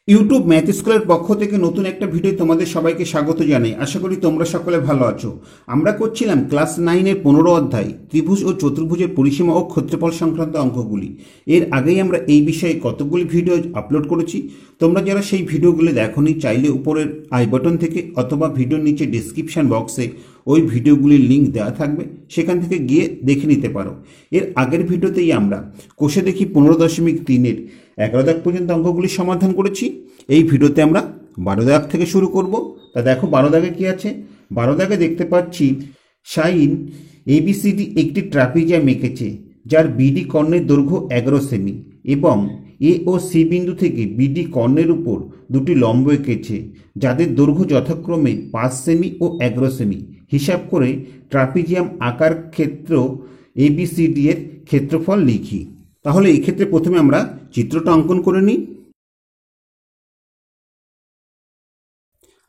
YouTube math স্কুলের পক্ষ থেকে নতুন একটা ভিডিও তোমাদের সবাইকে স্বাগত জানাই। আশা করি তোমরা সকলে ভালো আছো। আমরা করছিলাম ক্লাস 9-এর 15 অধ্যায় ত্রিভুজ ও চতুর্ভুজের পরিসীমা ও ক্ষেত্রফল সংক্রান্ত অঙ্কগুলি। এর আগেই আমরা এই বিষয়ে কতগুলি ভিডিও আপলোড করেছি। তোমরা যারা সেই ভিডিওগুলি দেখোনি, চাইলে উপরের আই বাটন থেকে অথবা ভিডিওর নিচে ডিসক্রিপশন বক্সে ওই ভিডিওগুলির লিঙ্ক দেওয়া থাকবে, সেখান থেকে গিয়ে দেখে নিতে পারো। এর আগের ভিডিওতেই আমরা কোষে দেখি 15.3-এর 11 দাগ পর্যন্ত অঙ্কগুলি সমাধান করেছি। এই ভিডিওতে আমরা 12 দাগ থেকে শুরু করব। তা দেখো 12 দাগে কি আছে। 12 দাগে দেখতে পাচ্ছি সাইন এবিসিডি একটি ট্রাপিজিয়াম এঁকেছে, যার বিডি কর্ণের দৈর্ঘ্য 11 সেমি এবং এ ও সি বিন্দু থেকে বিডি কর্ণের উপর দুটি লম্ব এঁকেছে, যাদের দৈর্ঘ্য যথাক্রমে 5 সেমি ও 11 সেমি। হিসাব করে ট্রাপিজিয়াম আকার ক্ষেত্র এবিসিডি এর ক্ষেত্রফল লিখি। তাহলে এই ক্ষেত্রে প্রথমে আমরা চিত্রটা অঙ্কন করে নিই।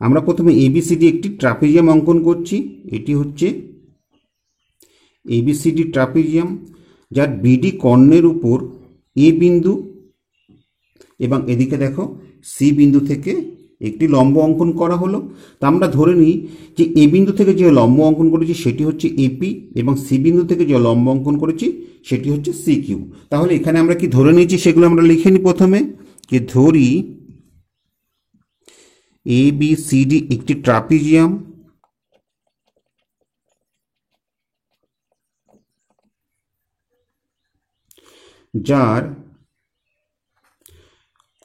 আমরা প্রথমে এবিসিডি একটি ট্রাপিজিয়াম অঙ্কন করছি। এটি হচ্ছে এবিসিডি ট্রাপিজিয়াম, যার বিডি কর্ণের উপর এ বিন্দু এবং এদিকে দেখো সি বিন্দু থেকে একটি লম্ব অঙ্কন করা হলো। তা আমরা ধরে নিই যে এ বিন্দু থেকে যে লম্ব অঙ্কন করেছি সেটি হচ্ছে এপি এবং সি বিন্দু থেকে যে লম্ব অঙ্কন করেছি সেটি হচ্ছে সি কিউ। তাহলে এখানে আমরা কি ধরে নিয়েছি সেগুলো আমরা লিখে নিই। প্রথমে যে ধরি এ বি সি ডি একটি ট্রাপিজিয়াম, যার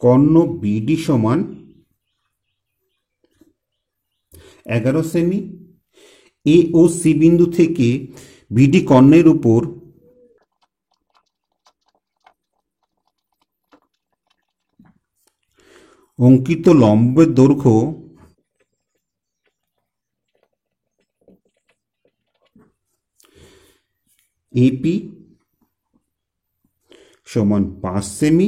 কর্ণ বিডি সমান 11 সেমি। এ ও সি বিন্দু থেকে বিডি কর্ণের উপর অঙ্কিত লম্বের দৈর্ঘ্য এপি সমান 5 সেমি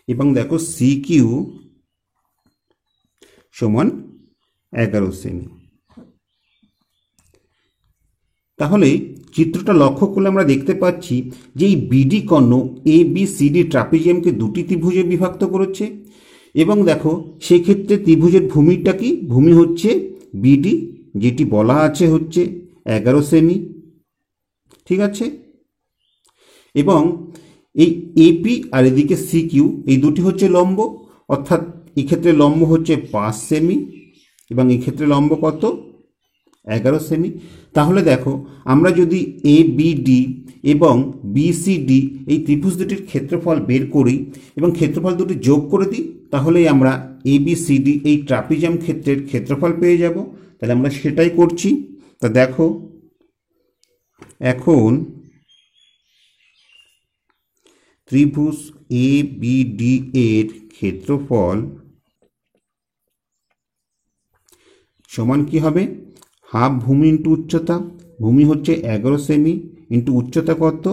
এবং দেখো সি কিউ সমান 11 সেমি। তাহলে চিত্রটা লক্ষ্য করলে আমরা দেখতে পাচ্ছি যে এই BD Karna A B C D ট্রাপিজিয়ামকে দুটি ত্রিভুজে বিভক্ত করেছে এবং দেখো সেই ক্ষেত্রে ত্রিভুজের ভূমিটা কি, ভূমি হচ্ছে বিডি, যেটি বলা আছে হচ্ছে 11 সেমি। ঠিক আছে, এবং এই এপি আর এদিকে সি কিউ এই দুটি হচ্ছে লম্ব, অর্থাৎ এক্ষেত্রে লম্ব হচ্ছে 5 সেমি এবং এক্ষেত্রে লম্ব কত, 11 সেমি। তাহলে দেখো আমরা যদি এ বিডি এবং বিসিডি এই ত্রিভুজ দুটির ক্ষেত্রফল বের করি এবং ক্ষেত্রফল দুটি যোগ করে দিই, তাহলেই আমরা এ বিসিডি এই ট্রাপিজিয়াম ক্ষেত্রের ক্ষেত্রফল পেয়ে যাব। তাহলে আমরা সেটাই করছি। তা দেখো এখন ত্রিভুজ এ বিডি এর ক্ষেত্রফল সমান কি হবে, হাফ ভূমি ইন্টু উচ্চতা। ভূমি হচ্ছে 11 সেমি ইন্টু উচ্চতা কত,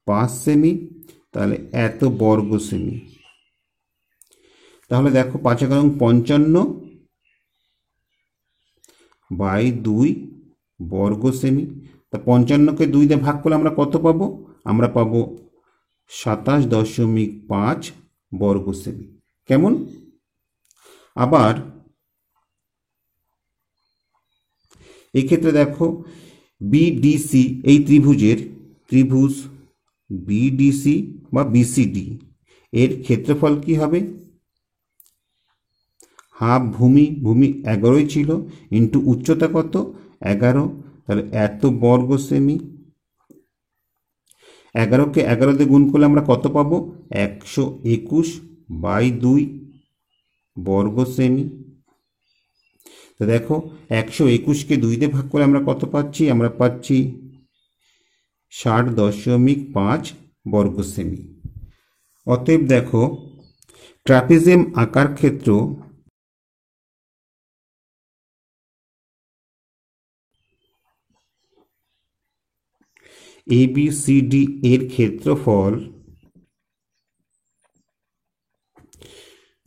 5 সেমি, তাহলে এত বর্গ সেমি। তাহলে দেখো 5 × 55 বাই 2 বর্গ সেমি। তা 55কে 2 দিয়ে ভাগ করলে আমরা কত পাবো, আমরা পাবো 27.5 বর্গ সেমি। কেমন? আবার এই ক্ষেত্রে দেখো বিডিসি এই ত্রিভুজ বিডিসি বা বিসিডি এর ক্ষেত্রফল কি হবে, হাফ ভূমি 11ই ছিল ইন্টু উচ্চতা কত 11, তাহলে এত বর্গ সেমি। 11কে 11 দিয়ে গুণ করলে আমরা কত পাবো, 121 বাই 2 বর্গ সেমি। তো দেখো 121কে 2 দিয়ে ভাগ করে আমরা কত পাচ্ছি, আমরা পাচ্ছি 60.5 বর্গ সেমি। অতএব দেখো ট্রাপিজিয়াম আকার ক্ষেত্র এবিসিডি এর ক্ষেত্রফল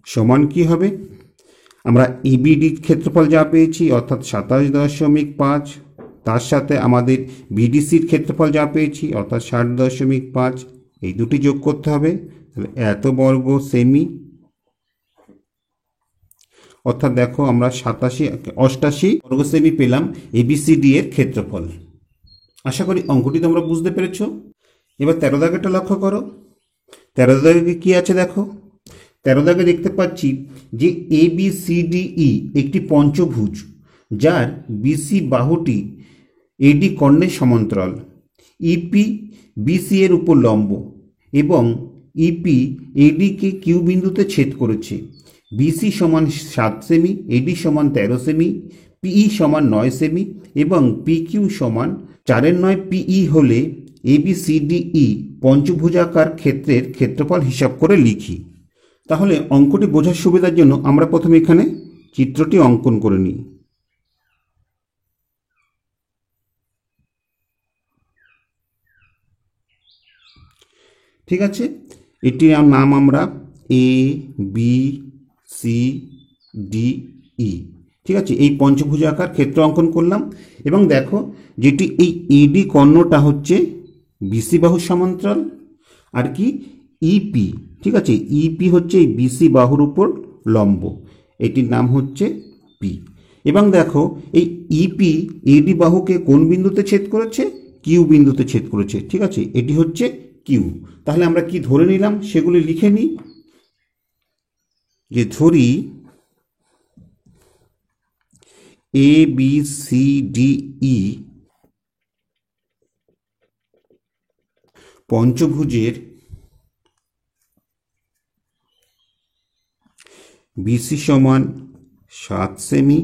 সমান কি হবে, আমরা এবিডির ক্ষেত্রফল যা পেয়েছি অর্থাৎ 27.5, তার সাথে আমাদের বিডিসির ক্ষেত্রফল যা পেয়েছি অর্থাৎ 60.5, এই দুটি যোগ করতে হবে, তাহলে এত বর্গ সেমি, অর্থাৎ দেখো আমরা 88 বর্গ সেমি পেলাম এবিসিডি এর ক্ষেত্রফল। আশা করি অঙ্কটি তোমরা বুঝতে পেরেছ। এবার 13 দাগেরটা লক্ষ্য করো। 13 দাগে কি আছে দেখো। 13 দাগে দেখতে পাচ্ছি যে ABCDE একটি পঞ্চভুজ, যার বিসি বাহুটি এডি কর্ণের সমান্তরাল, ইপি বিসি এর উপর লম্ব এবং ইপি এডিকে কিউ বিন্দুতে ছেদ করেছে। বিসি সমান 7 সেমি, এডি সমান 13 সেমি, পিই সমান 9 সেমি এবং পিকিউ সমান 4/9 পিই হলে ABCDE পঞ্চভুজাকার ক্ষেত্রের ক্ষেত্রফল হিসাব করে লিখি। তাহলে অঙ্কটি বোঝার সুবিধার জন্য আমরা প্রথমে এখানে চিত্রটি অঙ্কন করে নিই। ঠিক আছে, এটির নাম আমরা ABCDE। ঠিক আছে, এই পঞ্চভুজাকার ক্ষেত্র অঙ্কন করলাম এবং দেখো যেটি এই এডি কর্ণটা হচ্ছে বিসি বাহুর সমান্তরাল, আর কি ইপি। ঠিক আছে, ইপি হচ্ছে এই বিসি বাহুর উপর লম্ব, এটির নাম হচ্ছে পি। এবং দেখো এই ইপি এডি বাহুকে কোন বিন্দুতে ছেদ করেছে? কিউ বিন্দুতে ছেদ করেছে। ঠিক আছে, এটি হচ্ছে কিউ। তাহলে আমরা কি ধরে নিলাম সেগুলি লিখে নিই। যে ধরি ABCDE পঞ্চভুজের বিসি সমান 7 সেমি,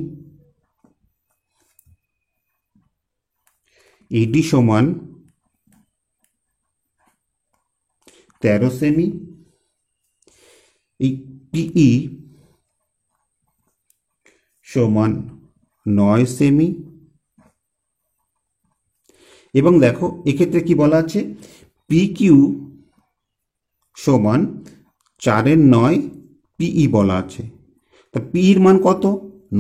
এডি সমান 13 সেমি, এই পিই সমান 9 সেমি এবং দেখো এক্ষেত্রে কি বলা আছে? পিকিউ সমান 4/9 পিই বলা আছে। তা পির মান কত?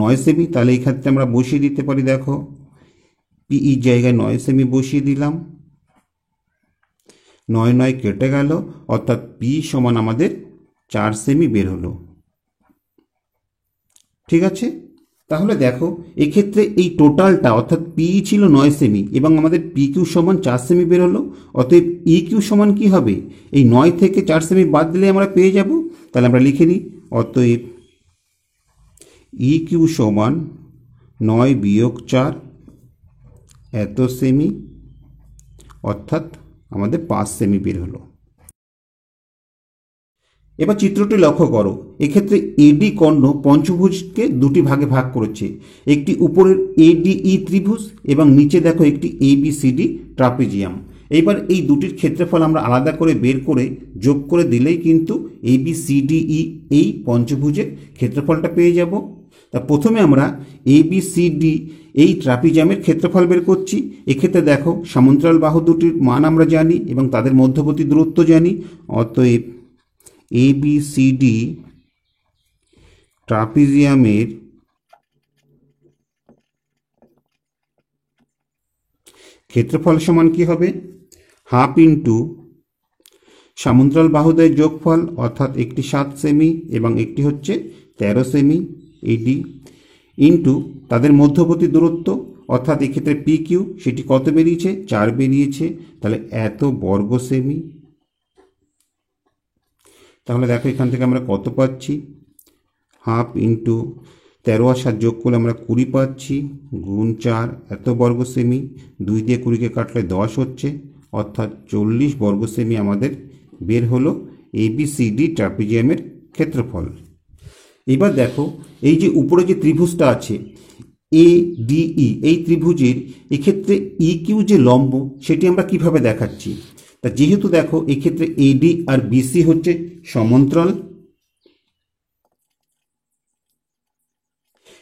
9 সেমি। তাহলে এই ক্ষেত্রে আমরা বসিয়ে দিতে পারি। দেখো পিই জায়গায় 9 সেমি বসিয়ে দিলাম, 9 9 কেটে গেল, অর্থাৎ পি সমান আমাদের 4 সেমি বের হলো। ঠিক আছে, তাহলে দেখো এক্ষেত্রে এই টোটালটা অর্থাৎ পি ছিল 9 সেমি এবং আমাদের পি কিউ সমান 4 সেমি বের হলো। অতএব ই কিউ সমান কি হবে? এই 9 থেকে 4 সেমি বাদ দিলে আমরা পেয়ে যাব। তাহলে আমরা লিখে নিই, অতএব ই কিউ সমান 9 বিয়োগ 4 এত সেমি, অর্থাৎ আমাদের 5 সেমি বের হলো। এবার চিত্রটি লক্ষ্য করো। এক্ষেত্রে এডি কর্ণ পঞ্চভুজকে দুটি ভাগে ভাগ করেছে, একটি উপরের ADE ত্রিভুজ এবং নিচে দেখো একটি ABCD ট্রাপিজিয়াম। এইবার এই দুটির ক্ষেত্রফল আমরা আলাদা করে বের করে যোগ করে দিলেই কিন্তু ABCDE এই পঞ্চভুজের ক্ষেত্রফলটা পেয়ে যাব। তা প্রথমে আমরা ABCD এই ট্রাপিজিয়ামের ক্ষেত্রফল বের করছি। এক্ষেত্রে দেখো সমান্তরাল বাহু দুটির মান আমরা জানি এবং তাদের মধ্যবর্তী দূরত্ব জানি। অতএব ABCD ট্রাপিজিয়ামের ক্ষেত্রফল সমান কি হবে? হাফ ইন্টু সমান্তরাল বাহুদের যোগফল, অর্থাৎ একটি 7 সেমি এবং একটি হচ্ছে 13 সেমি এডি, ইন্টু তাদের মধ্যবর্তী দূরত্ব, অর্থাৎ এক্ষেত্রে পি কিউ সেটি কত বেরিয়েছে? 4 বেরিয়েছে। তাহলে এত বর্গ সেমি। তাহলে দেখো এখান থেকে আমরা কত পাচ্ছি? হাফ ইন্টু 13 আর 7 যোগ করলে আমরা 20 পাচ্ছি, গুণ 4 এত বর্গ সেমি। 2 দিয়ে 20কে কাটলে 10 হচ্ছে, অর্থাৎ 40 বর্গ সেমি আমাদের বের হলো ABCD ট্রাপিজিয়ামের ক্ষেত্রফল। এবার দেখো এই যে উপরে যে ত্রিভুজটা আছে ADE, এই ত্রিভুজের এক্ষেত্রে EQ যে লম্ব সেটি আমরা কিভাবে দেখাচ্ছি? তা যেহেতু দেখো এক্ষেত্রে AD আর BC হচ্ছে সমান্তরাল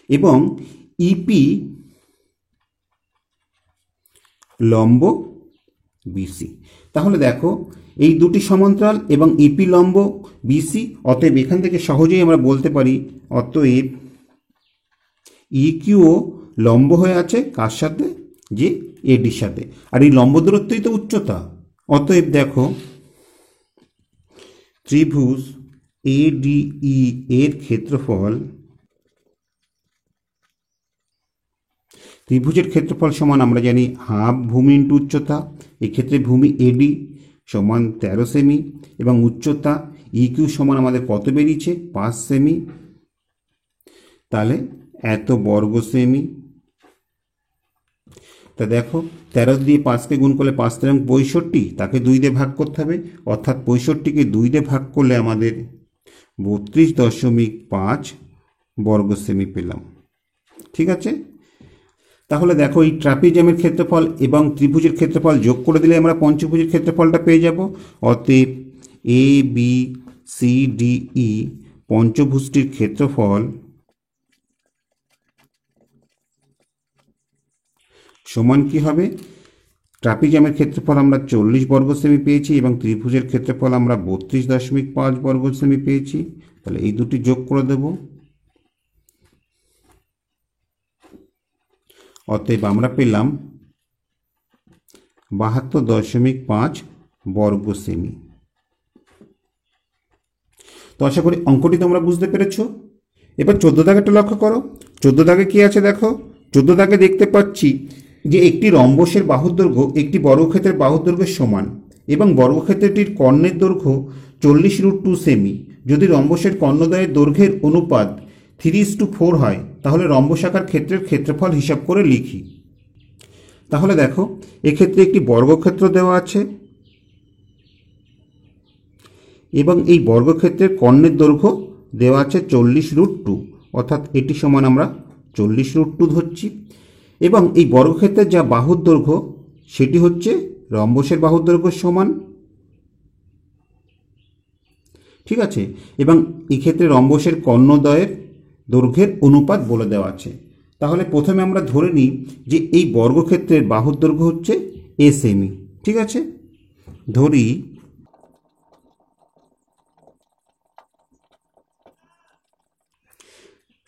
এবং EP লম্ব BC, তাহলে দেখো এই দুটি সমান্তরাল এবং EP লম্ব BC। অতএব এখান থেকে সহজেই আমরা বলতে পারি অতএব EQ ও লম্ব হয়ে আছে কার সাথে? যে ADর সাথে। আর এই লম্ব দূরত্বই তো উচ্চতা। অতএব দেখো ত্রিভুজ ADE এর ক্ষেত্রফল, ত্রিভুজের ক্ষেত্রফল সমান আমরা জানি হাফ ভূমি ইন্টু উচ্চতা। এক্ষেত্রে ভূমি AD সমান 13 সেমি এবং উচ্চতা EQ সমান আমাদের কত বেরিয়েছে 5 সেমি, তাহলে এত বর্গ সেমি। তা দেখো 13 দিয়ে 5কে গুণ করলে 5 তেরং 65, তাকে 2 দিয়ে ভাগ করতে হবে, অর্থাৎ 65কে 2 দিয়ে ভাগ করলে আমাদের 32.5 বর্গ সেমি পেলাম। ঠিক আছে, তাহলে দেখো এই ট্রাপিজিয়ামের ক্ষেত্রফল এবং ত্রিভুজের ক্ষেত্রফল যোগ করে দিলে আমরা পঞ্চভুজের ক্ষেত্রফলটা পেয়ে যাব। অতএব ABCDE পঞ্চভুজটির ক্ষেত্রফল সমান কি হবে, ট্রাপিজিয়ামের ক্ষেত্রফল আমরা 40 বর্গ সেমি পেয়েছি এবং ত্রিভুজের ক্ষেত্রফল আমরা 32.5 বর্গ সেমি পেয়েছি। তাহলে এই দুটি যোগ করে দেব। অতএব আমরা পেলাম 72.5 বর্গ সেমি। তো আশা করি অঙ্কটি তোমরা বুঝতে পেরেছ। এবার 14 দাগেরটা লক্ষ্য করো। 14 দাগে কি আছে দেখো। 14 দাগে দেখতে পাচ্ছি যে একটি রম্বসের বাহুর দৈর্ঘ্য একটি বর্গক্ষেত্রের বাহুর দৈর্ঘ্যের সমান এবং বর্গক্ষেত্রটির কর্ণের দৈর্ঘ্য 40√2 সেমি। যদি রম্বসের কর্ণদ্বয়ের দৈর্ঘ্যের অনুপাত 3:4 হয় তাহলে রম্বসাকার ক্ষেত্রের ক্ষেত্রফল হিসাব করে লিখি। তাহলে দেখো এক্ষেত্রে একটি বর্গক্ষেত্র দেওয়া আছে এবং এই বর্গক্ষেত্রের কর্ণের দৈর্ঘ্য দেওয়া আছে 40√2, অর্থাৎ এটি সমান আমরা 40√2 ধরছি এবং এই বর্গক্ষেত্রের যা বাহুর দৈর্ঘ্য সেটি হচ্ছে রম্বসের বাহুর দৈর্ঘ্যের সমান। ঠিক আছে, এবং এক্ষেত্রে রম্বসের কর্ণদ্বয়ের দৈর্ঘ্যের অনুপাত বলে দেওয়া আছে। তাহলে প্রথমে আমরা ধরে নিই যে এই বর্গক্ষেত্রের বাহুর দৈর্ঘ্য হচ্ছে a সেমি। ঠিক আছে, ধরি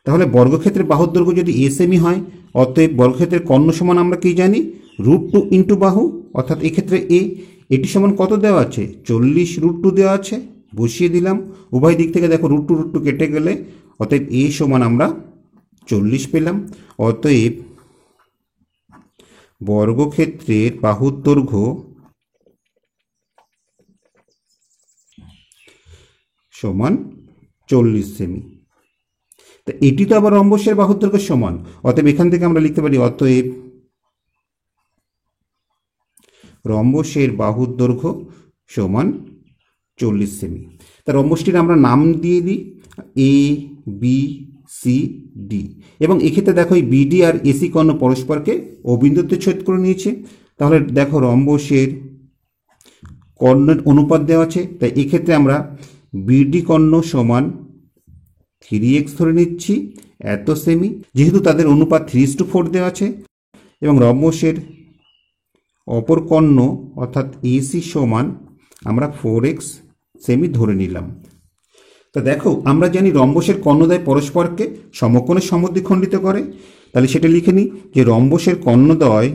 তাহলে বর্গক্ষেত্রের বাহুর দৈর্ঘ্য যদি a সেমি হয়, অতএব বর্গক্ষেত্রের কর্ণ সমান আমরা কি জানি √2 ইন্টু বাহু, অর্থাৎ এক্ষেত্রে a, এটি সমান কত দেওয়া আছে 40√2 দেওয়া আছে, বসিয়ে দিলাম। উভয় দিক থেকে দেখো √2 কেটে গেলে অতএব a সমান আমরা 40 পেলাম। অতএব বর্গক্ষেত্রের বাহুর দৈর্ঘ্য সমান 40 সেমি। তো এটি তো আবার রম্বসের বাহুর দৈর্ঘ্যের সমান, অতএব এখান থেকে আমরা লিখতে পারি অতএব রম্বসের বাহুর দৈর্ঘ্য সমান 40 সেমি। তা রম্বসটির আমরা নাম দিয়ে দিই ABCD এবং এক্ষেত্রে দেখো এই BD আর AC কর্ণ পরস্পরকে অবিন্দুতে ছেদ করে নিয়েছে। তাহলে দেখো রম্বসের কর্ণের অনুপাত দেওয়া আছে, তাই এক্ষেত্রে আমরা BD কর্ণ সমান 3x ধরে নিচ্ছি এত সেমি, যেহেতু তাদের অনুপাত 3:4 দেওয়া আছে এবং রম্বসের অপর কর্ণ অর্থাৎ AC সমান আমরা 4x সেমি ধরে নিলাম। তা দেখো আমরা জানি রম্বসের কর্ণদ্বয় পরস্পরকে সমকোণে সমদ্বিখণ্ডিত করে, তাহলে সেটা লিখে নিই যে রম্বসের কর্ণদ্বয়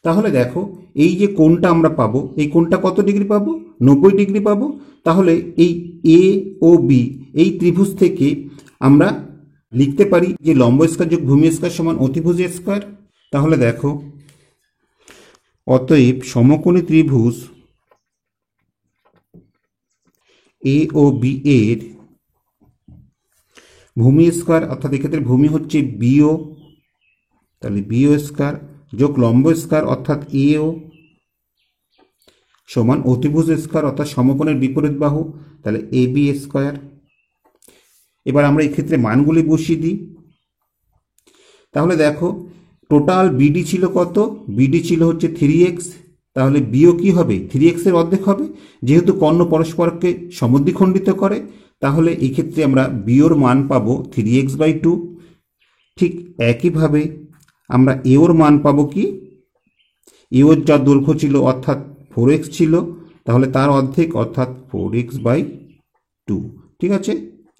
তাহলে দেখো এই যে কোণটা আমরা পাবো, এই কোণটা কত ডিগ্রি পাবো 90 ডিগ্রি পাবো। তাহলে এই A ও B এই ত্রিভুজ থেকে আমরা লিখতে পারি যে লম্ব স্কয়ার যোগ ভূমি স্কয়ার সমান অতিভুজ স্কয়ার। তাহলে দেখো অতএব সমকোণী ত্রিভুজ A ও B এর ভূমি স্কয়ার, অর্থাৎ এক্ষেত্রে ভূমি হচ্ছে BO, তাহলে BO স্কয়ার যোগ লম্ব স্কয়ার অর্থাৎ AO সমান অতিভুজ স্কয়ার অর্থাৎ সমকোণের বিপরীত বাহু, তাহলে AB স্কয়ার। এবার আমরা এই ক্ষেত্রে মানগুলি বসিয়ে দিই। তাহলে দেখো টোটাল BD ছিল কত, BD ছিল হচ্ছে 3x, তাহলে BO কি হবে 3x এর অর্ধেক হবে, যেহেতু কর্ণ পরস্পরকে সমদ্বিখণ্ডিত করে তাহলে এই ক্ষেত্রে আমরা BOর মান পাবো 3x/2। ঠিক একইভাবে আমরা AOর মান পাবো কি, AOর যা দৈর্ঘ্য ছিল অর্থাৎ 4x ছিল, তাহলে তার অর্ধেক অর্থাৎ 4x/2। ঠিক আছে,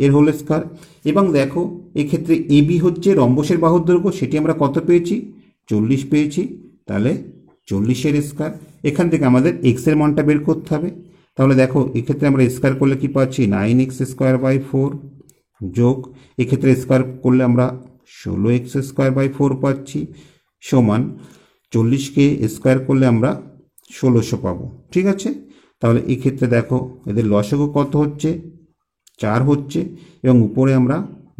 এর হোল স্কয়ার। এবং দেখো এক্ষেত্রে AB হচ্ছে রম্বসের বাহুর দৈর্ঘ্য, সেটি আমরা কত পেয়েছি 40 পেয়েছি, তাহলে 40-এর স্কোয়ার। এখান থেকে আমাদের এক্সের মানটা বের করতে হবে। তাহলে দেখো এক্ষেত্রে আমরা স্কোয়ার করলে কি পাচ্ছি, 9x²/4 যোগ এক্ষেত্রে স্কোয়ার করলে আমরা 16x²/4 পাচ্ছি, সমান 40কে স্কোয়ার করলে আমরা 1600 পাবো। ঠিক আছে, তাহলে এক্ষেত্রে দেখো এদের লসাগু কত হচ্ছে, 4 হচ্ছে, এবং উপরে আমরা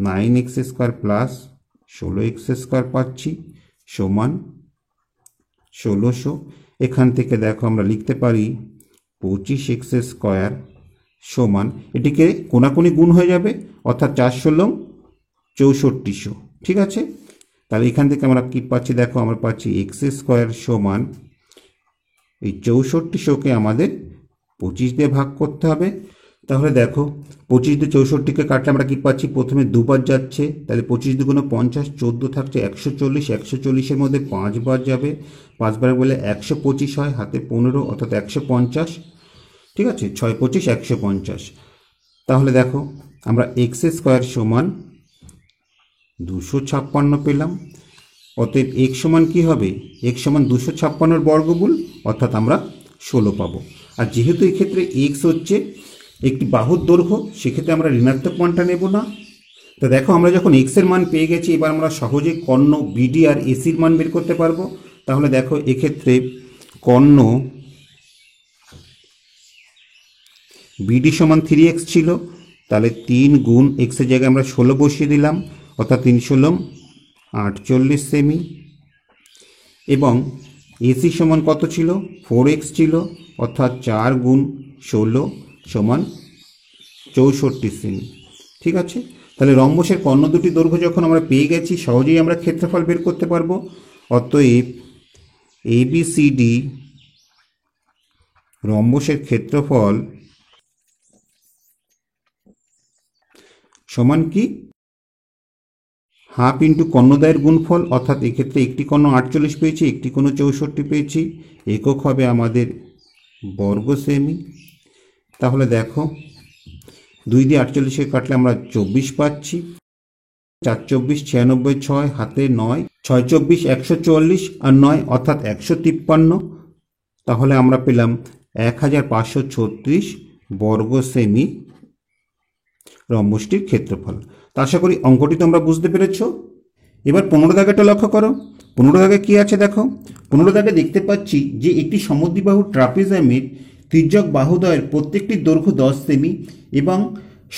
9x² প্লাস 16x² পাচ্ছি সমান 1600। এখান থেকে দেখো আমরা লিখতে পারি 25x² সমান, এটিকে কোনাকুনি গুণ হয়ে যাবে, অর্থাৎ 4×16 = 6400। ঠিক আছে, তাহলে এখান থেকে আমরা কি পাচ্ছি, দেখো আমরা পাচ্ছি x² সমান এই 6400কে আমাদের 25 দিয়ে ভাগ করতে হবে। তাহলে দেখো 25 দিয়ে 64কে কাটলে আমরা কি পাচ্ছি, প্রথমে দুবার যাচ্ছে, তাহলে 25 দুগুণে 50, 14 থাকছে 140, 140-এর মধ্যে 5 বার যাবে, 5 বার বলে 125 হয়, হাতে 15 অর্থাৎ 150। ঠিক আছে, 6×25 150। তাহলে দেখো আমরা x² সমান 256 পেলাম। অতএব x সমান কি হবে, x সমান 256-এর বর্গমূল, অর্থাৎ আমরা 16 পাবো। আর যেহেতু এক্ষেত্রে x হচ্ছে একটি বাহুর দৈর্ঘ্য, সেক্ষেত্রে আমরা ঋণাত্মক মানটা নেব না। তো দেখো আমরা যখন x এর মান পেয়ে গেছি, এবার আমরা সহজে কর্ণ বিডি আর এসির মান বের করতে পারবো। তাহলে দেখো এক্ষেত্রে কর্ণ বিডি সমান 3x ছিল, তাহলে 3 গুণ x এর জায়গায় আমরা 16 বসিয়ে দিলাম, অর্থাৎ 3×16 48 সেমি। এবং এসি সমান কত ছিল, 4x ছিল, অর্থাৎ 4 গুণ 16 সমান 64 সেমি। ঠিক আছে, তাহলে রম্বসের কর্ণ দুটি দৈর্ঘ্য যখন আমরা পেয়ে গেছি, সহজেই আমরা ক্ষেত্রফল বের করতে পারবো। অতএব ABCD রম্বসের ক্ষেত্রফল সমান কি, হাফ ইন্টু কর্ণদ্বয়ের গুণফল, অর্থাৎ এক্ষেত্রে একটি কর্ণ 48 পেয়েছি, একটি কর্ণ 64 পেয়েছি, একক হবে আমাদের বর্গ সেমি। তাহলে দেখো 2 দিয়ে 48কে কাটলে আমরা 24 পাচ্ছি, 4×24 96, 6 হাতে 9, 6×24 144 আর 9 অর্থাৎ 153। তাহলে আমরা পেলাম 1536 বর্গ সেমি রম্বসটির ক্ষেত্রফল। তা আশা করি অঙ্কটি তোমরা বুঝতে পেরেছ। এবার 15 দাগেটা লক্ষ্য করো। 15 দাগে কি আছে দেখো, 15 দাগে দেখতে পাচ্ছি যে একটি সমদ্বিবাহু ট্রাপিজিয়ামের তির্যক বাহুদ্বয়ের প্রত্যেকটির দৈর্ঘ্য 10 সেমি এবং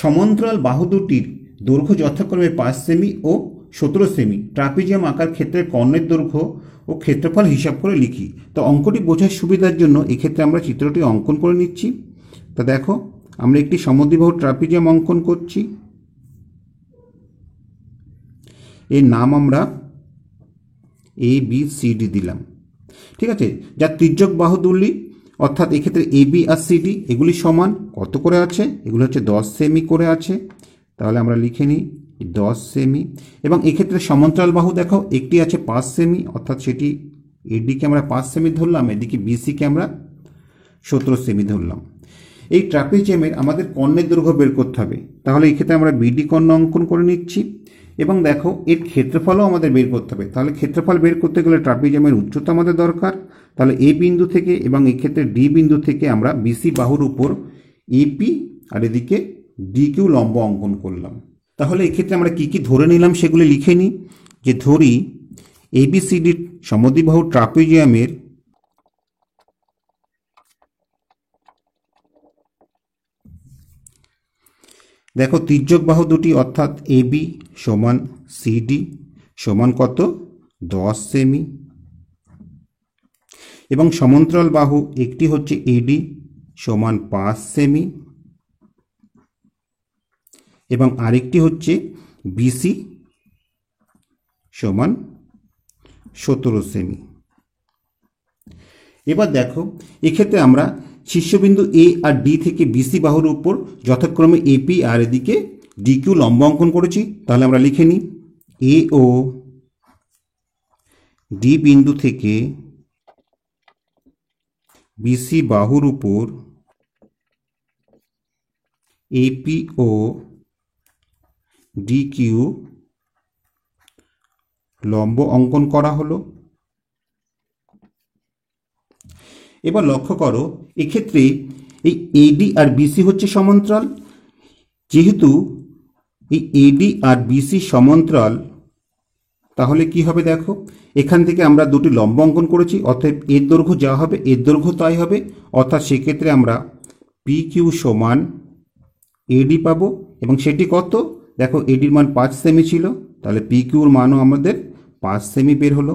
সমান্তরাল বাহু দুটির দৈর্ঘ্য যথাক্রমে 5 সেমি ও 17 সেমি। ট্রাপিজিয়াম আকার ক্ষেত্রের কর্ণের দৈর্ঘ্য ও ক্ষেত্রফল হিসাব করে লিখি। তো অঙ্কটি বোঝার সুবিধার জন্য এক্ষেত্রে আমরা চিত্রটি অঙ্কন করে নিচ্ছি। তো দেখো আমরা একটি সমদ্বিবাহু ট্রাপিজিয়াম অঙ্কন করছি, এর নাম আমরা ABCD দিলাম। ঠিক আছে, যার তির্যক বাহু দুটি অর্থাৎ এক্ষেত্রে AB আর CD এগুলি সমান কত করে আছে, এগুলো হচ্ছে 10 সেমি করে আছে। তাহলে আমরা লিখে নিই 10 সেমি। এবং এক্ষেত্রে সমান্তরাল বাহু দেখো একটি আছে 5 সেমি, অর্থাৎ সেটি এডিকে আমরা 5 সেমি ধরলাম, এদিকে BCকে আমরা 17 সেমি ধরলাম। এই ট্রাপিজিয়ামের আমাদের কর্ণের দৈর্ঘ্য বের করতে হবে। তাহলে এই ক্ষেত্রে আমরা BD কর্ণ অঙ্কন করে নিচ্ছি এবং দেখো এর ক্ষেত্রফলও আমাদের বের করতে হবে। তাহলে ক্ষেত্রফল বের করতে গেলে ট্রাপিজিয়ামের উচ্চতা আমাদের দরকার। তাহলে A বিন্দু থেকে এবং এই ক্ষেত্রে D বিন্দু থেকে আমরা BC বাহুর উপর AP আর এদিকে DQ লম্ব অঙ্কন করলাম। তাহলে এক্ষেত্রে আমরা কি কি ধরে নিলাম সেগুলি লিখে নিই। যে ধরি ABCD সমদ্বিবাহু ট্রাপিজিয়ামের দেখো তির্যক বাহু দুটি অর্থাৎ AB সমান CD সমান কত, 10 সেমি, এবং সমান্তরাল বাহু একটি হচ্ছে AD সমান 5 সেমি এবং আরেকটি হচ্ছে BC সমান 17 সেমি। এবার দেখো এক্ষেত্রে আমরা শীর্ষবিন্দু A আর D থেকে BC বাহুর উপর যথাক্রমে AP আর এদিকে DQ লম্ব অঙ্কন করেছি। তাহলে আমরা লিখে নিই A ও D বিন্দু থেকে BC বাহুর উপর AP ও DQ লম্ব অঙ্কন করা হলো। এবার লক্ষ্য করো, এক্ষেত্রে এই এডি আর বিসি হচ্ছে সমান্তরাল। যেহেতু এই এডি আর বিসি সমান্তরাল, তাহলে কি হবে দেখো, এখান থেকে আমরা দুটি লম্ব অঙ্কন করেছি, অতএব এর দৈর্ঘ্য যা হবে এর দৈর্ঘ্য তাই হবে। অর্থাৎ সেক্ষেত্রে আমরা পি কিউ সমান এডি পাবো, এবং সেটি কত দেখো, এডির মান 5 সেমি ছিল, তাহলে পি কিউর মানও আমাদের 5 সেমি বের হলো।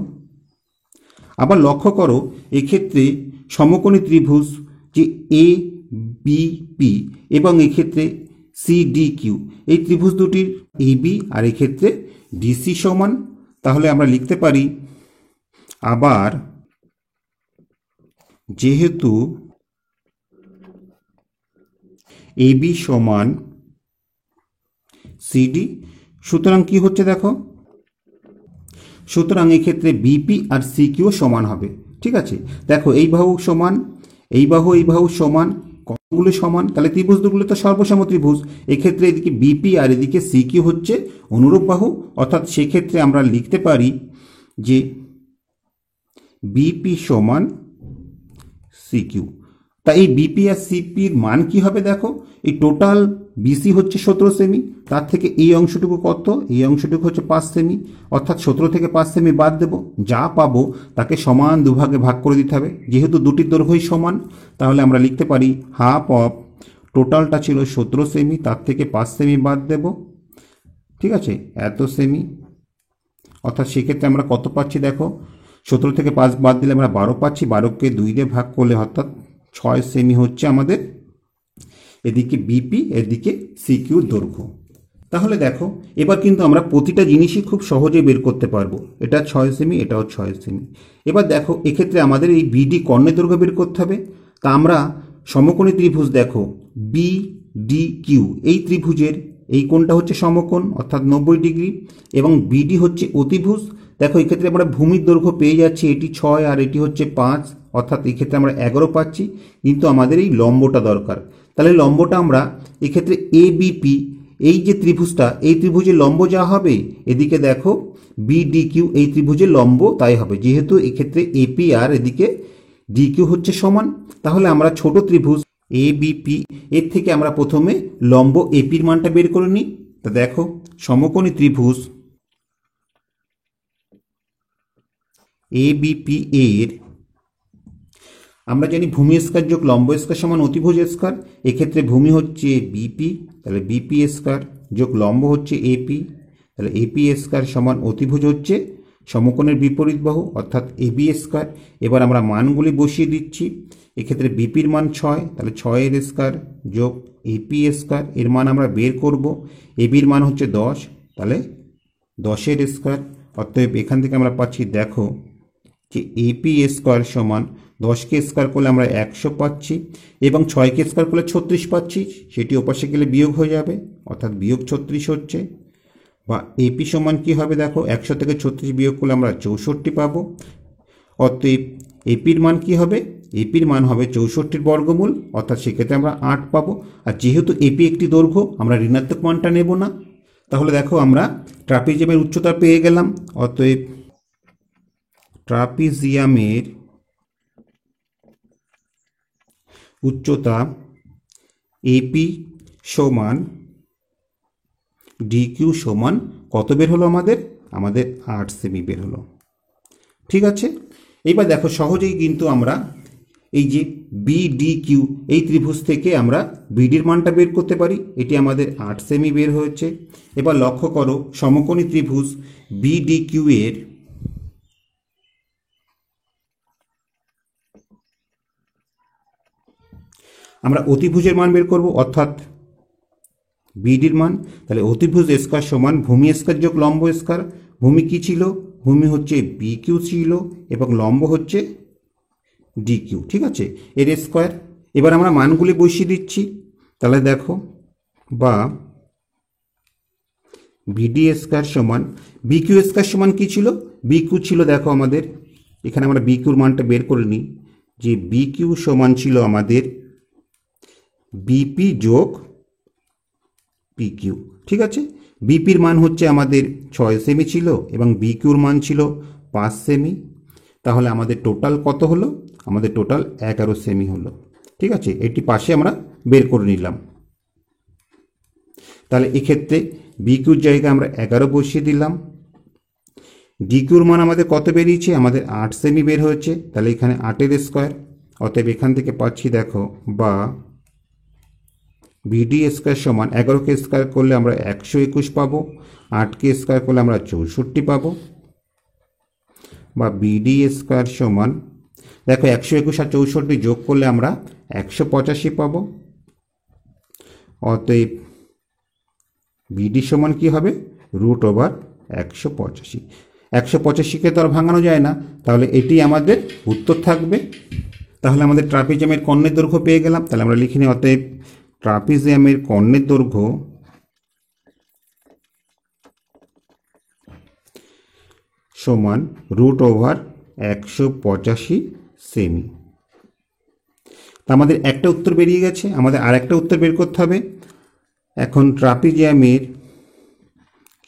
আবার লক্ষ্য করো, এক্ষেত্রে সমকোণী ত্রিভুজ যে এ বি পি এবং এক্ষেত্রে সি ডি কিউ, এই ত্রিভুজ দুটির এ বি আর এক্ষেত্রে ডিসি সমান। তাহলে আমরা লিখতে পারি, আবার যেহেতু এ বি সমান সিডি, সুতরাং কি হচ্ছে দেখো, সুতরাং এক্ষেত্রে বিপি আর সি কিউ সমান হবে। ঠিক আছে, দেখো এই বাহু সমান, এই বাহু সমান, কতগুলো সমান, তাহলে ত্রিভুজ দুগুলো তো সর্বসম ত্রিভুজ। এক্ষেত্রে এদিকে বিপি আর এদিকে সি কিউ হচ্ছে অনুরূপ বাহু। অর্থাৎ সেক্ষেত্রে আমরা লিখতে পারি যে বিপি সমান সি কিউ। তা এই বিপি আর সিপির মান কি হবে দেখো, এই টোটাল বিসি হচ্ছে 17 সেমি, তার থেকে এই অংশটুকু কত, এই অংশটুকু হচ্ছে 5 সেমি। অর্থাৎ 17 থেকে 5 সেমি বাদ দেব, যা পাবো তাকে সমান দুভাগে ভাগ করে দিতে হবে। যেহেতু দুটির দৈর্ঘ্যই সমান, তাহলে আমরা লিখতে পারি হাফ অফ, টোটালটা ছিল 17 সেমি, তার থেকে 5 সেমি বাদ দেব। ঠিক আছে, এত সেমি। অর্থাৎ সেক্ষেত্রে আমরা কত পাচ্ছি দেখো, 17 থেকে 5 বাদ দিলে আমরা 12 পাচ্ছি, 12কে 2 দিয়ে ভাগ করলে অর্থাৎ 6 সেমি হচ্ছে আমাদের এদিকে বিপি, এদিকে সিকিউর দৈর্ঘ্য। তাহলে দেখো, এবার কিন্তু আমরা প্রতিটা জিনিসই খুব সহজে বের করতে পারবো। এটা 6 সেমি, এটাও 6 সেমি। এবার দেখো, এক্ষেত্রে আমাদের এই বিডি কর্ণের দৈর্ঘ্য বের করতে হবে। তা আমরা সমকোণী ত্রিভুজ দেখো বি ডি কিউ, এই ত্রিভুজের এই কোণটা হচ্ছে সমকোণ অর্থাৎ 90 ডিগ্রি, এবং বিডি হচ্ছে অতিভুজ। দেখো এক্ষেত্রে আমরা ভূমির দৈর্ঘ্য পেয়ে যাচ্ছি, এটি 6 আর এটি হচ্ছে 5, অর্থাৎ এক্ষেত্রে আমরা 11 পাচ্ছি, কিন্তু আমাদের এই লম্বটা দরকার। তাহলে লম্বটা আমরা এক্ষেত্রে এ বিপি, এই যে ত্রিভুজটা, এই ত্রিভুজের লম্ব যা হবে, এদিকে দেখো বিডি কিউ এই ত্রিভুজের লম্ব তাই হবে, যেহেতু এক্ষেত্রে এপি আর এদিকে ডি কিউ হচ্ছে সমান। তাহলে আমরা ছোট ত্রিভুজ এ বিপি, এর থেকে আমরা প্রথমে লম্ব এপির মানটা বের করে নিই। তা দেখো, সমকোণী ত্রিভুজ এ বিপি এর আমরা জানি ভূমি স্কয়ার যোগ লম্ব স্কয়ার সমান অতিভুজ স্কয়ার। এক্ষেত্রে ভূমি হচ্ছে বিপি, তাহলে বিপি স্কয়ার যোগ লম্ব হচ্ছে এপি, তাহলে এপি স্কয়ার সমান অতিভুজ হচ্ছে সমকোণের বিপরীত বাহু অর্থাৎ এবি স্কয়ার। এবার আমরা মানগুলি বসিয়ে দিচ্ছি। এক্ষেত্রে বিপির মান 6, তাহলে 6 এর স্কয়ার যোগ এপি স্কয়ার, এর মান আমরা বের করব। এবির মান হচ্ছে 10, তাহলে 10 এর স্কয়ার। অতএব এখান থেকে আমরা পাচ্ছি দেখো যে এপি স্কয়ার সমান 10কে স্কয়ার করলে আমরা 100 পাচ্ছি, এবং 6কে স্কয়ার করলে 36 পাচ্ছি, সেটি ওপাশে গেলে বিয়োগ হয়ে যাবে, অর্থাৎ বিয়োগ 36 হচ্ছে। বা এপি সমান কি হবে দেখো, 100 থেকে 36 বিয়োগ করলে আমরা 64 পাবো। অতএব এপির মান কি হবে, এপির মান হবে 64 বর্গমূল, অর্থাৎ সেক্ষেত্রে আমরা 8 পাবো। আর যেহেতু এপি একটি দৈর্ঘ্য, আমরা ঋণাত্মক মানটা নেব না। তাহলে দেখো আমরা ট্রাপিজিয়ামের উচ্চতা পেয়ে গেলাম। অতএব ট্রাপিজিয়ামের উচ্চতা এপি সমান ডিকিউ সমান কত বের হলো আমাদের, 8 সেমি বের হলো। ঠিক আছে, এইবার দেখো সহজেই কিন্তু আমরা এই যে বিডি কিউ এই ত্রিভুজ থেকে আমরা বিডির মানটা বের করতে পারি। এটি আমাদের 8 সেমি বের হয়েছে। এবার লক্ষ্য করো, সমকোণী ত্রিভুজ বিডি কিউ এর আমরা অতিভুজের মান বের করব, অর্থাৎ বিডির মান। তাহলে অতিভুজ স্কয়ার সমান ভূমি স্কয়ার যোগ লম্ব স্কয়ার। ভূমি কি ছিল, ভূমি হচ্ছে বি কিউ ছিল এবং লম্ব হচ্ছে ডি কিউ। ঠিক আছে, এর স্কয়ার। এবার আমরা মানগুলি বসিয়ে দিচ্ছি। তাহলে দেখো, বা বিডি স্কয়ার সমান বি কিউ স্কয়ার সমান কি ছিল, বি কিউ ছিল দেখো আমাদের, এখানে আমরা বি কিউর মানটা বের করে নিই, যে বি কিউ সমান ছিল আমাদের বিপি যোগ পি কিউ। ঠিক আছে, বিপির মান হচ্ছে আমাদের 6 সেমি ছিল এবং বি কিউর মান ছিল 5 সেমি। তাহলে আমাদের টোটাল কত হলো? আমাদের টোটাল 11 সেমি হলো। ঠিক আছে, এটি পাশে আমরা বের করে নিলাম। তাহলে এক্ষেত্রে বিকিউর জায়গায় আমরা 11 বসিয়ে দিলাম। ডিকিউর মান আমাদের কত বেরিয়েছে? আমাদের 8 সেমি বের হয়েছে। তাহলে এখানে 8 স্কোয়ার, অতএব এখান থেকে পাচ্ছি দেখো, বা বিডি স্কোয়ার সমান 11কে স্কোয়ার করলে আমরা 121 পাবো, 8কে স্কোয়ার করলে আমরা 64 পাবো, বা বিডি স্কোয়ার সমান দেখো 121 আর 64 যোগ করলে আমরা 185 পাবো। অতএব বিডি সমান কি হবে? √185। 185কে তো আর ভাঙানো যায় না, তাহলে এটি আমাদের উত্তর থাকবে। তাহলে আমাদের ট্রাপিজিয়ামের কর্ণের দৈর্ঘ্য পেয়ে গেলাম। তাহলে আমরা লিখে নিই, অতএব ট্রাপিজিয়ামের কর্ণের দৈর্ঘ্য সমান √185 সেমি। তা আমাদের একটা উত্তর বেরিয়ে গেছে, আমাদের আর একটা উত্তর বের করতে হবে। এখন ট্রাপিজিয়ামের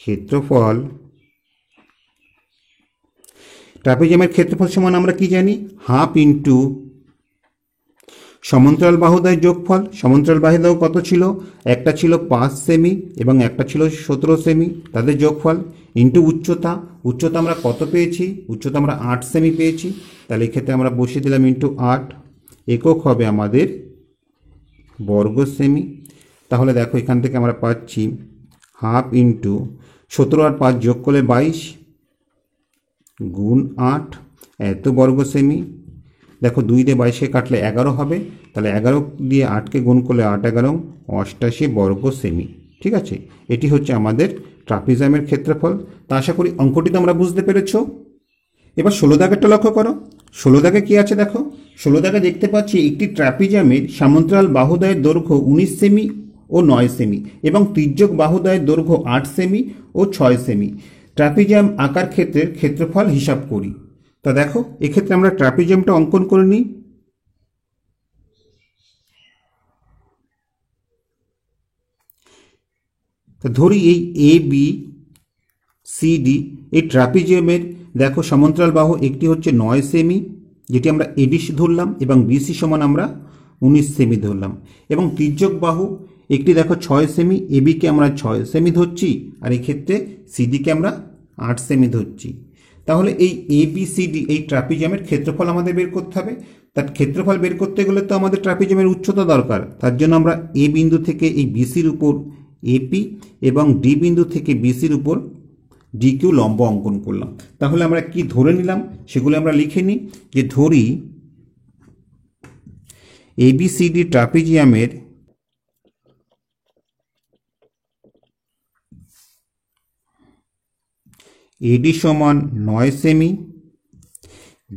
ক্ষেত্রফল, ট্রাপিজিয়ামের ক্ষেত্রফল সমান আমরা কি জানি? হাফ ইন্টু সমান্তরাল বাহুদ্বয়ের যোগফল। সমান্তরাল বাহুদ্বয় কত ছিল? একটা ছিল 5 সেমি এবং একটা ছিল 17 সেমি, তাদের যোগফল ইন্টু উচ্চতা। উচ্চতা আমরা কত পেয়েছি? উচ্চতা আমরা 8 সেমি পেয়েছি। তাহলে এক্ষেত্রে আমরা বসিয়ে দিলাম ইন্টু 8। একক হবে আমাদের বর্গ সেমি। তাহলে দেখো এখান থেকে আমরা পাচ্ছি হাফ ইন্টু 17 আর 5 যোগ করলে 22 গুণ 8 এত বর্গ সেমি। দেখো 2 দিয়ে 22কে কাটলে 11 হবে, তাহলে 11 দিয়ে 8কে গুণ করলে 8 11 88 বর্গ সেমি। ঠিক আছে, এটি হচ্ছে আমাদের ট্রাপিজিয়ামের ক্ষেত্রফল। তা আশা করি অঙ্কটি তোমরা বুঝতে পেরেছ। এবার 16 দাগেরটা লক্ষ্য করো। 16 দাগে কি আছে দেখো। 16 দাগে দেখতে পাচ্ছি একটি ট্রাপিজিয়ামের সমান্তরাল বাহুদ্বয়ের দৈর্ঘ্য 19 সেমি ও 9 সেমি এবং তির্যক বাহুদ্বয়ের দৈর্ঘ্য 8 সেমি ও 6 সেমি। ট্রাপিজিয়াম আকার ক্ষেত্রের ক্ষেত্রফল হিসাব করি। তা দেখো এক্ষেত্রে আমরা ট্রাপিজিয়ামটা অঙ্কন করে নিই। তা ধরি এই এ বি সি ডি এই ট্রাপিজিয়ামের দেখো সমান্তরাল বাহু একটি হচ্ছে 9 সেমি, যেটি আমরা এডি ধরলাম, এবং বিসি সমান আমরা 19 সেমি ধরলাম, এবং তির্যক বাহু একটি দেখো 6 সেমি, এবিকে আমরা 6 সেমি ধরছি, আর এই ক্ষেত্রে সিডিকে আমরা 8 সেমি ধরছি। তাহলে এই এ বি সি ডি এই ট্রাপিজিয়ামের ক্ষেত্রফল আমাদের বের করতে হবে। তার ক্ষেত্রফল বের করতে গেলে তো আমাদের ট্রাপিজিয়ামের উচ্চতা দরকার। তার জন্য আমরা এ বিন্দু থেকে এই বিসির উপর এপি এবং ডি বিন্দু থেকে বিসির উপর ডিকিউ লম্ব অঙ্কন করলাম। তাহলে আমরা কি ধরে নিলাম সেগুলো আমরা লিখে নিই। যে ধরি এবিসিডি ট্রাপিজিয়ামের এডি সমান 9 সেমি,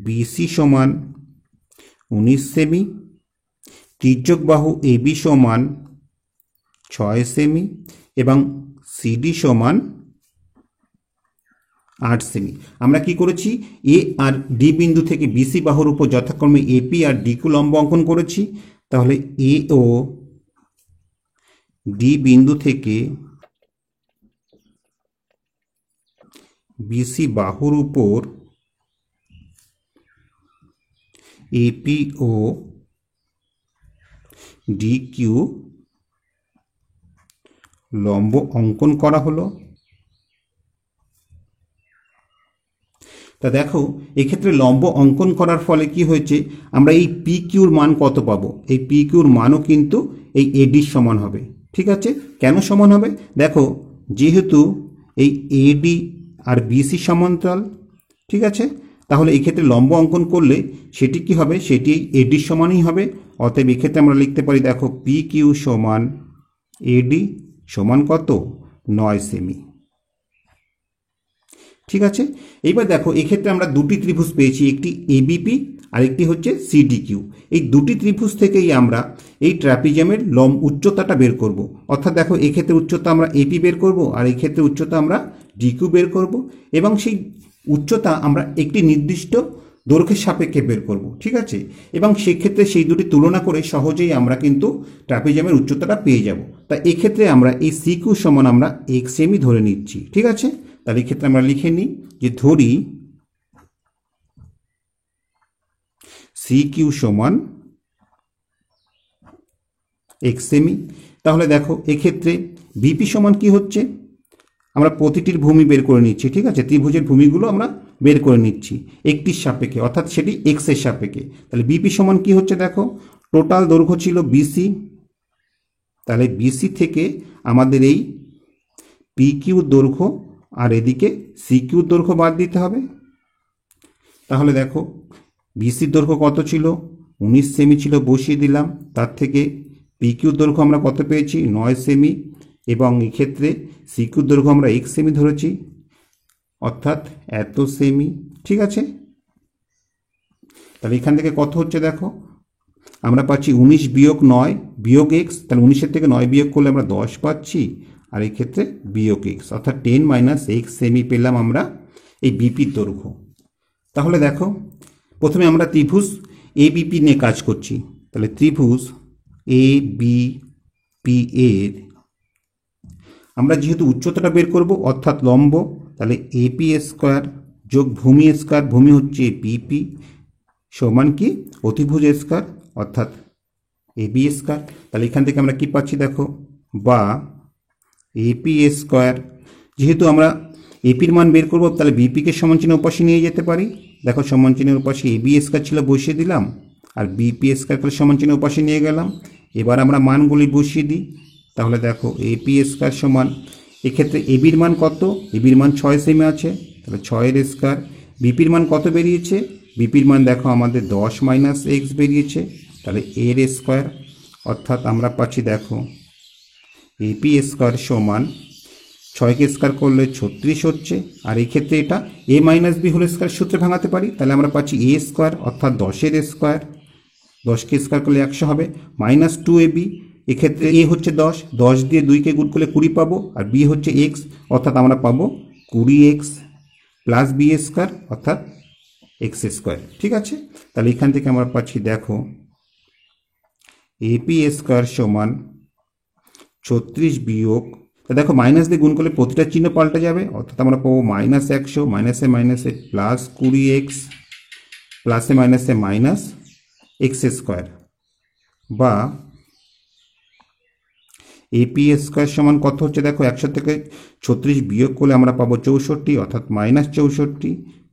বিসি সমান 19 সেমি, তির্যক বাহু এবি সমান 6 সেমি এবং সিডি সমান 8 সেমি। আমরা কি করেছি? এ আর ডি বিন্দু থেকে বিসি বাহুর উপর যথাক্রমে এপি আর ডিকিউ লম্ব অঙ্কন করেছি। তাহলে এ ও ডি বিন্দু থেকে বিসি বাহুর উপর এপি ও ডিকিউ লম্ব অঙ্কন করা হলো। তা দেখো এক্ষেত্রে লম্ব অঙ্কন করার ফলে কি হয়েছে, আমরা এই পি কিউর মান কত পাবো? এই পি কিউর মানও কিন্তু এই এডির সমান হবে। ঠিক আছে, কেন সমান হবে? দেখো যেহেতু এই এডি আর বিসি সমান্তরাল, ঠিক আছে, তাহলে এক্ষেত্রে লম্ব অঙ্কন করলে সেটি কি হবে? সেটি এডির সমানই হবে। অতএব এক্ষেত্রে আমরা লিখতে পারি দেখো পি কিউ সমান এডি সমান কত? 9 সেমি। ঠিক আছে, এইবার দেখো এক্ষেত্রে আমরা দুটি ত্রিভুজ পেয়েছি, একটি এবিপি আর একটি হচ্ছে সিডিকিউ। এই দুটি ত্রিভুজ থেকেই আমরা এই ট্রাপিজিয়ামের উচ্চতাটা বের করব। অর্থাৎ দেখো এক্ষেত্রে উচ্চতা আমরা এপি বের করব আর এই ক্ষেত্রে উচ্চতা আমরা ডিকিউ বের করব, এবং সেই উচ্চতা আমরা একটি নির্দিষ্ট দৈর্ঘ্যের সাপেক্ষে বের করব। ঠিক আছে, এবং সেক্ষেত্রে সেই দুটি তুলনা করে সহজেই আমরা কিন্তু ট্রাপিজিয়ামের উচ্চতাটা পেয়ে যাব। তা এক্ষেত্রে আমরা এই সিকিউ সমান আমরা এক্স সেমি ধরে নিচ্ছি। ঠিক আছে, তাহলে এক্ষেত্রে আমরা লিখে নিই যে ধরি সি কিউ সমান এক্স সেমি। তাহলে দেখো এক্ষেত্রে বিপি সমান কি হচ্ছে, আমরা প্রতিটির ভূমি বের করে নিচ্ছি, ঠিক আছে, ত্রিভুজের ভূমিগুলো আমরা বের করে নিচ্ছি একটির সাপেক্ষে, অর্থাৎ সেটি এক্স এর সাপেক্ষে। তাহলে বিপি সমান কি হচ্ছে দেখো, টোটাল দৈর্ঘ্য ছিল বিসি, তাহলে বিসি থেকে আমাদের এই পি কিউ দৈর্ঘ্য আর এদিকে সি কিউ দৈর্ঘ্য বাদ দিতে হবে। তাহলে দেখো বিসির দৈর্ঘ্য কত ছিল, 19 সেমি ছিল, বসিয়ে দিলাম। তার থেকে পি কিউ দৈর্ঘ্য আমরা কত পেয়েছি, 9 সেমি, এবং এক্ষেত্রে সি কিউ দৈর্ঘ্য আমরা 1 সেমি ধরেছি, অর্থাৎ এত সেমি, ঠিক আছে। তাহলে এখান থেকে কত হচ্ছে দেখো, আমরা পাচ্ছি 19 বিয়োগ 9 বিয়োগ এক্স, তাহলে 19-এর থেকে 9 বিয়োগ করলে আমরা 10 পাচ্ছি, আর এই ক্ষেত্রে বিয়োগ এক্স, অর্থাৎ 10 - x সেমি পেলাম আমরা এই বিপির দৈর্ঘ্য। তাহলে দেখো প্রথমে আমরা ত্রিভুজ এ বিপি নিয়ে কাজ করছি। তাহলে ত্রিভুজ এ বিপি এর আমরা যেহেতু উচ্চতাটা বের করব, অর্থাৎ লম্ব, তাহলে এপি স্কোয়ার যোগ ভূমি স্কোয়ার, ভূমি হচ্ছে বিপি, সমান কি অতিভুজ স্কোয়ার, অর্থাৎ এবি স্কোয়ার। তাহলে এখান থেকে আমরা কি পাচ্ছি দেখো, বা এপি স্কোয়ার, যেহেতু আমরা এপির মান বের করবো, তাহলে বিপিকে সমান চিহ্নের উপাশে নিয়ে যেতে পারি। দেখো সমান চিহ্নের উপাশে এবি স্কোয়ার ছিল, বসিয়ে দিলাম, আর বিপি স্কোয়ার করে সমান চিহ্নের উপাশে নিয়ে গেলাম। এবার আমরা মানগুলি বসিয়ে দিই। তাহলে দেখো এপি স্কোয়ার সমান, এক্ষেত্রে এবির মান কত, এবির মান 6 সেমি আছে, তাহলে 6-এর স্কোয়ার। বিপির মান কত বেরিয়েছে, বিপির মান দেখো আমাদের 10 - x বেরিয়েছে, তাহলে এর স্কোয়ার, অর্থাৎ আমরা পাচ্ছি দেখো এপি স্কোয়ার সমান 6কে স্কোয়ার করলে 36 হচ্ছে, আর এই ক্ষেত্রে এটা এ মাইনাস বি হোল স্কোয়ার সূত্রে ভাঙাতে পারি। তাহলে আমরা পাচ্ছি এ স্কোয়ার, অর্থাৎ 10-এর স্কোয়ার, 10কে স্কোয়ার করলে 100 হবে, -2ab, এক্ষেত্রে এ হচ্ছে 10, 10 দিয়ে 2কে গুণ করলে 20 পাবো, আর বি হচ্ছে এক্স, অর্থাৎ আমরা পাবো 20x প্লাস বি স্কোয়ার, অর্থাৎ এক্স স্কোয়ার, ঠিক আছে। তাহলে এখান থেকে আমরা পাচ্ছি দেখো এপি স্কোয়ার সমান 36 বিয়োগ, দেখো মাইনাস দিয়ে গুণ করলে প্রতিটা চিহ্ন পাল্টে যাবে, অর্থাৎ আমরা পাবো -100, মাইনাসে মাইনাসে প্লাস 20x, প্লাসে মাইনাসে মাইনাস এক্স স্কোয়ার, বা এপি স্কোয়ার সমান কত হচ্ছে দেখো, 100 থেকে 36 বিয়োগ করলে আমরা পাবো 64, অর্থাৎ -64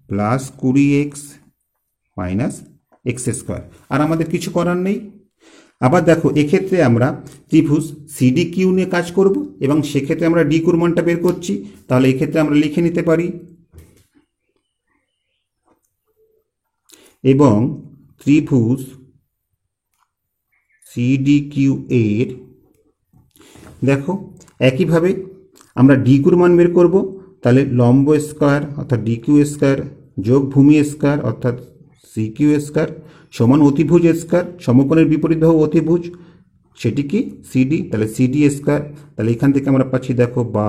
plus 20x minus x square. আর আমাদের কিছু করার নেই। আবার দেখো এক্ষেত্রে আমরা ত্রিভুজ সিডি কিউ নিয়ে কাজ করব, এবং সেক্ষেত্রে আমরা ডি কিউর মানটা বের করছি। তাহলে এক্ষেত্রে আমরা লিখে নিতে পারি, এবং ত্রিভুজ সিডি কিউ এর দেখো একইভাবে আমরা ডি কিউর মান বের করব। তাহলে লম্ব স্কোয়ার, অর্থাৎ ডি কিউ স্কোয়ার, যোগ ভূমি স্কোয়ার, অর্থাৎ সি কিউ স্কোয়ার, সমান অতিভুজ স্কোয়ার, সমকোণের বিপরীত বাহু অতিভুজ, সেটি কি সিডি, তাহলে সিডি স্কোয়ার। তাহলে এখান থেকে আমরা পাচ্ছি দেখো, বা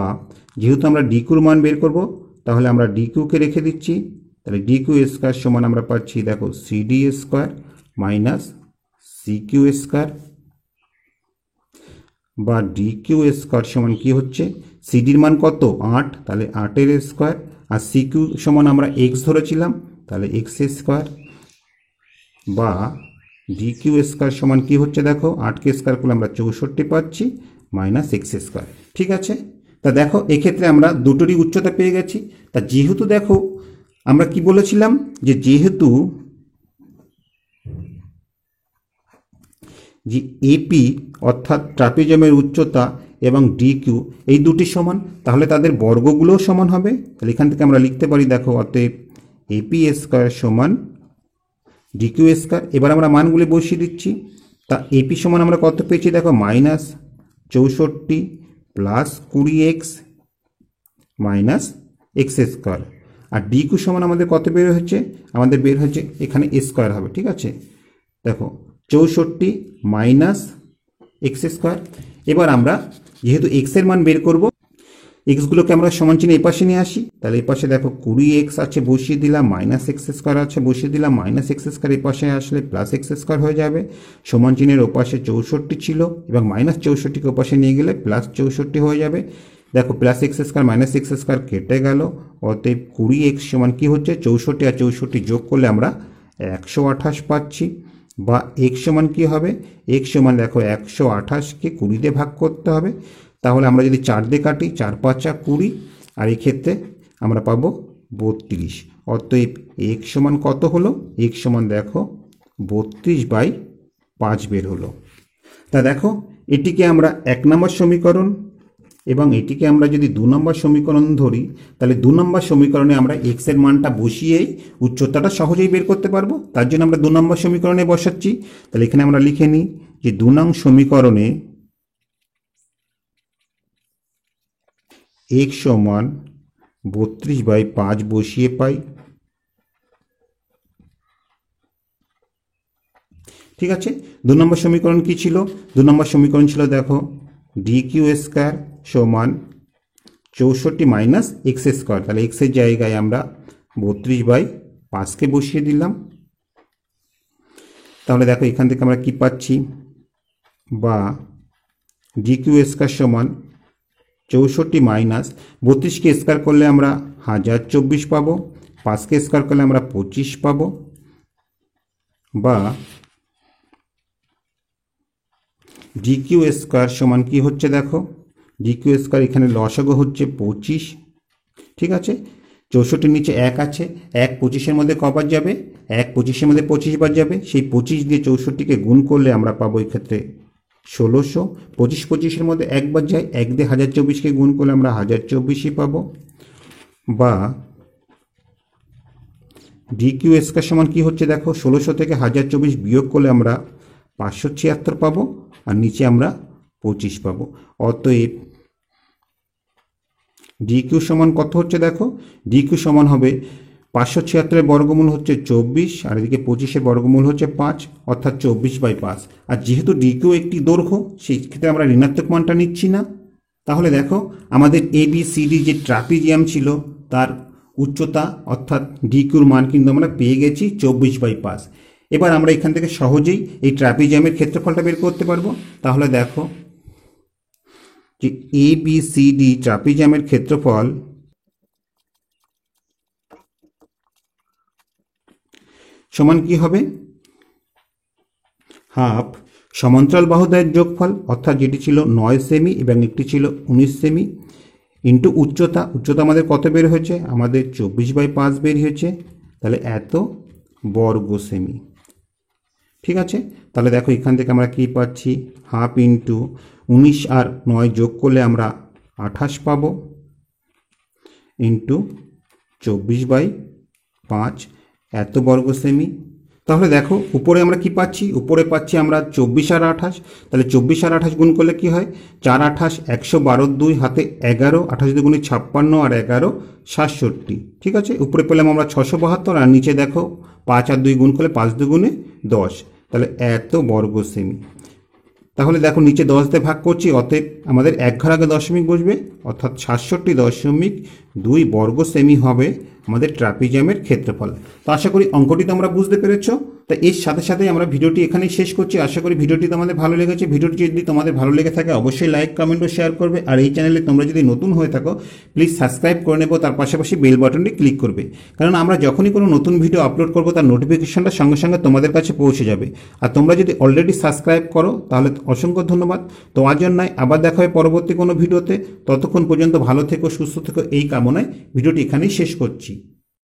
যেহেতু আমরা ডি কিউর মান বের করব, তাহলে আমরা ডি কিউকে রেখে দিচ্ছি। তাহলে ডি কিউ স্কোয়ার সমান আমরা পাচ্ছি দেখো CD square minus C Q square, বা ডি কিউ স্কোয়ার সমান কি হচ্ছে, সিডির মান কত 8, তাহলে 8-এর স্কোয়ার, আর সি কিউ সমান আমরা এক্স ধরেছিলাম, তাহলে এক্স স্কোয়ার, বা ডি কিউ স্কোয়ার সমান কি হচ্ছে দেখো, 8কে স্কোয়ার করলে আমরা 64 পাচ্ছি, মাইনাস এক্স স্কোয়ার, ঠিক আছে। তা দেখো এক্ষেত্রে আমরা দুটোরই উচ্চতা পেয়ে গেছি। তা যেহেতু দেখো আমরা কি বলেছিলাম, যে যেহেতু যে এপি অর্থাৎ ট্রাপিজমের উচ্চতা এবং ডি কিউ এই দুটি সমান, তাহলে তাদের বর্গগুলোও সমান হবে। তাহলে এখান থেকে আমরা লিখতে পারি দেখো, অতএব এপি স্কোয়ার সমান ডি কিউ স্কোয়ার। এবার আমরা মানগুলি বসিয়ে দিচ্ছি। তা এপি সমান আমরা কত পেয়েছি দেখো, -64 plus 20x minus x square, আর ডি কিউ সমান আমাদের কত বের হচ্ছে, আমাদের বের হচ্ছে এখানে স্কোয়ার হবে, ঠিক আছে। দেখো 64 মাইনাস এক্স স্কোয়ার। এবার আমরা যেহেতু এক্সের মান বের করব, এক্সগুলোকে আমরা সমান চিহ্ন এই পাশে নিয়ে আসি। তাহলে এই পাশে দেখো 20x আছে, বসিয়ে দিলাম, মাইনাস এক্স স্কোয়ার আছে, বসিয়ে দিলাম, মাইনাস এক্স স্কোয়ার এই পাশে আসলে প্লাস এক্স স্কোয়ার হয়ে যাবে। সমান চিহ্নের ওপাশে 64 ছিল, এবং -64কে ওপাশে নিয়ে গেলে +64 হয়ে যাবে। দেখো plus x square minus x square কেটে গেল, অতএব 20x সমান কি হচ্ছে 64, আর 64 যোগ করলে আমরা 128 পাচ্ছি। বা x সমান কী হবে, x সমান দেখো 128কে 20 দিয়ে ভাগ করতে হবে। তাহলে আমরা যদি 4 দিয়ে কাটি, 4 5 20, আর এই ক্ষেত্রে আমরা পাবো 32। অতএব x সমান কত হলো, x সমান দেখো 32/5 বের হলো। তা দেখো এটিকে আমরা 1 নম্বর সমীকরণ এবং এটিকে আমরা যদি 2 নম্বর সমীকরণ ধরি, তাহলে 2 নম্বর সমীকরণে আমরা x এর মানটা বসিয়েই উচ্চতাটা সহজেই বের করতে পারবো। তার জন্য আমরা 2 নম্বর সমীকরণে বসাচ্ছি। তাহলে এখানে আমরা লিখে নিই যে 2 নং সমীকরণে x সমান 32/5 বসিয়ে পাই। ঠিক আছে, 2 নম্বর সমীকরণ কি ছিল? 2 নম্বর সমীকরণ ছিল দেখো dq স্কয়ার সমান 64 - x স্কয়ার। তাহলে x এর জায়গায় আমরা 32/5কে বসিয়ে দিলাম। তাহলে দেখো এখান থেকে আমরা কি পাচ্ছি, বা dq স্কয়ার সমান 64 - 32কে স্কয়ার করলে আমরা 1024 পাবো, 5কে স্কয়ার করলে আমরা 25 পাবো। বা dq স্কয়ার সমান কি হচ্ছে দেখো, dq স্কয়ার এখানে লসাগু হচ্ছে 25। ঠিক আছে, 64 নিচে 1 আছে, 1 25-এর মধ্যে কবার যাবে, 1 25-এর মধ্যে 25 বার যাবে। সেই 25 দিয়ে 64কে গুণ করলে আমরা পাবো এই ক্ষেত্রে 1600। 25 25-এর মধ্যে একবার যায়, 1 দিয়ে 1024কে গুণ করলে আমরা 1024ই পাবো। বা dq স্কয়ার সমান কি হচ্ছে দেখো, 1600 থেকে 1024 বিয়োগ করলে আমরা 576 পাবো, আর নিচে আমরা 25 পাবো। অতএব dq সমান কত হচ্ছে দেখো, dq সমান হবে 576-এর বর্গমূল হচ্ছে 24, আর এদিকে 25-এর বর্গমূল হচ্ছে 5, অর্থাৎ 24/5। আর যেহেতু dq একটি দৈর্ঘ্য, সেই ক্ষেত্রে আমরা ঋণাত্মক মানটা নিচ্ছি না। তাহলে দেখো আমাদের ABCD যে ট্রাপিজিয়াম ছিল তার উচ্চতা অর্থাৎ dqর মান কিন্তু আমরা পেয়ে গেছি 24/5। এবার আমরা এখান থেকে সহজেই এই ট্রাপিজিয়ামের ক্ষেত্রফলটা বের করতে পারবো। তাহলে দেখো যে ABCD ট্রাপিজিয়ামের ক্ষেত্রফল সমান কি হবে, হাফ সমান্তরাল বাহুদ্বয়ের যোগফল, অর্থাৎ যেটি ছিল 9 সেমি এবং একটি ছিল 19 সেমি, ইন্টু উচ্চতা। উচ্চতা আমাদের কত বের হয়েছে, আমাদের 24/5 বের হয়েছে। তাহলে এত বর্গ সেমি। ঠিক আছে, তাহলে দেখো এখান থেকে আমরা কি পাচ্ছি, হাফ ইন্টু 19 আর 9 যোগ করলে আমরা 28 পাবো, ইন্টু 24/5 এত বর্গ সেমি। তাহলে দেখো উপরে আমরা কি পাচ্ছি, উপরে পাচ্ছি আমরা 24 আর 28। তাহলে 24 আর 28 গুণ করলে কি হয়, 4 28 112, 2 হাতে 11, 28 দুগুণে 56 আর 11 67। ঠিক আছে, উপরে পেলাম আমরা 672, আর নিচে দেখো 5 আর 2 গুণ করলে 5 দুগুণে 10। তাহলে এত বর্গ সেমি। তাহলে দেখো নিচে 10 দিয়ে ভাগ করছি, অতএব আমাদের 1 ঘর আগে দশমিক বসবে, অর্থাৎ 67.2 বর্গ সেমি হবে আমাদের ট্রাপিজিয়ামের ক্ষেত্রফল। তো আশা করি অঙ্কটি তোমরা বুঝতে পেরেছো। তা এর সাথে সাথে আমরা ভিডিওটি এখানেই শেষ করছি। আশা করি ভিডিওটি তোমাদের ভালো লেগেছে। ভিডিওটি যদি তোমাদের ভালো লেগে থাকে অবশ্যই লাইক, কমেন্ট ও শেয়ার করবে। আর এই চ্যানেলে তোমরা যদি নতুন হয়ে থাকো প্লিজ সাবস্ক্রাইব করে নেবো, তার পাশাপাশি বেল বাটনটি ক্লিক করবে, কারণ আমরা যখনই কোনো নতুন ভিডিও আপলোড করবো তার নোটিফিকেশনটা সঙ্গে সঙ্গে তোমাদের কাছে পৌঁছে যাবে। আর তোমরা যদি অলরেডি সাবস্ক্রাইব করো তাহলে অসংখ্য ধন্যবাদ। তো আজ নয়, আবার দেখা হবে পরবর্তী কোনো ভিডিওতে। ততক্ষণ পর্যন্ত ভালো থেকো, সুস্থ থেকো, এই কামনায় ভিডিওটি এখানেই শেষ করছি।